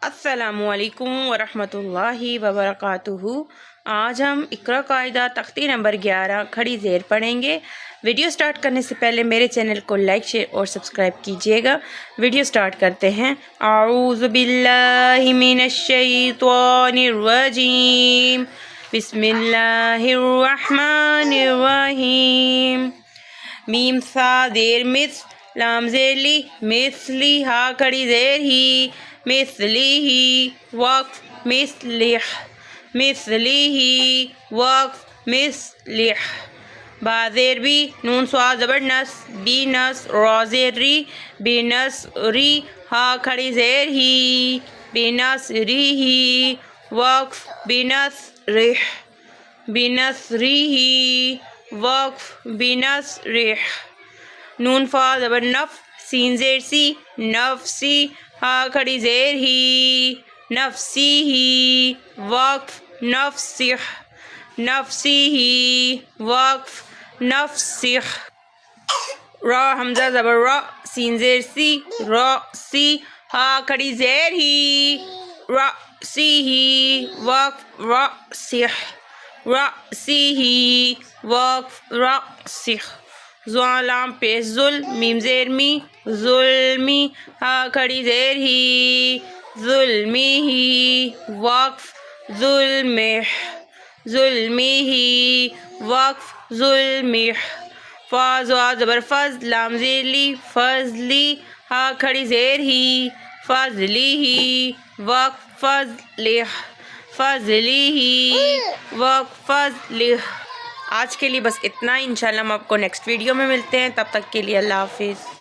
अस्सलामुअलैकुम वरहमतुल्लाहि वबरकातुहू। आज हम इकरा कायदा तख्ती नंबर 11 खड़ी ज़ेर पढ़ेंगे। वीडियो स्टार्ट करने से पहले मेरे चैनल को लाइक शेयर और सब्सक्राइब कीजिएगा। वीडियो स्टार्ट करते हैं। आऊज़ु बिल्लाहि मिनश शैतानिर रजीम, बिस्मिल्लाहिर रहमानिर रहीम। मीम सा देर मिस, लाम ज़ेली मिसली, हा खड़ी ज़ेर ही, मिसलिही वक्फ मिसलिह, मिसलिही वक्फ मिसलिह। बाज़ेर बी, नून स्वा ज़बर नस, बी नस, रोज़ेर री, बेनस री, हा खड़ी ज़ेर ही, बेनस री ही वक्फ बेनस रिह, बेनस री ही वक्फ बेनस रिह। नून फा ज़बर नफ, सीन ज़ेर सी, नफसी, हा खड़ी ज़ेर ही, नफसी ही वक्फ नफसिह, नफसी ही वक्फ नफसिह। रा हमज़ा ज़बर रा, सीन ज़ेर सी, रा सी, हा खड़ी ज़ेर ही, रा सी ही वक्फ रा सिह, रा सी ही वक्फ रा सिह। ज़ुआलाम पेश ज़ुल, मीम ज़ेर मी, ज़ुल्मी, हा खड़ी ज़ेर ही, ज़ुल्मी ही वक्फ ज़ुल्मिह, ज़ुल्मी ही वक्फ ज़ुल्मिह। फ़ा ज़ा ज़बर फ़ज़, लाम ज़ेर ली, फ़ज़ली, हा खड़ी ज़ेर ही, फ़ज़ली ही वक्फ फ़ज़लिह, फ़ज़ली ही वक्फ फ़ज़लिह। आज के लिए बस इतना ही। इंशाल्लाह हम आपको नेक्स्ट वीडियो में मिलते हैं। तब तक के लिए अल्लाह हाफिज़।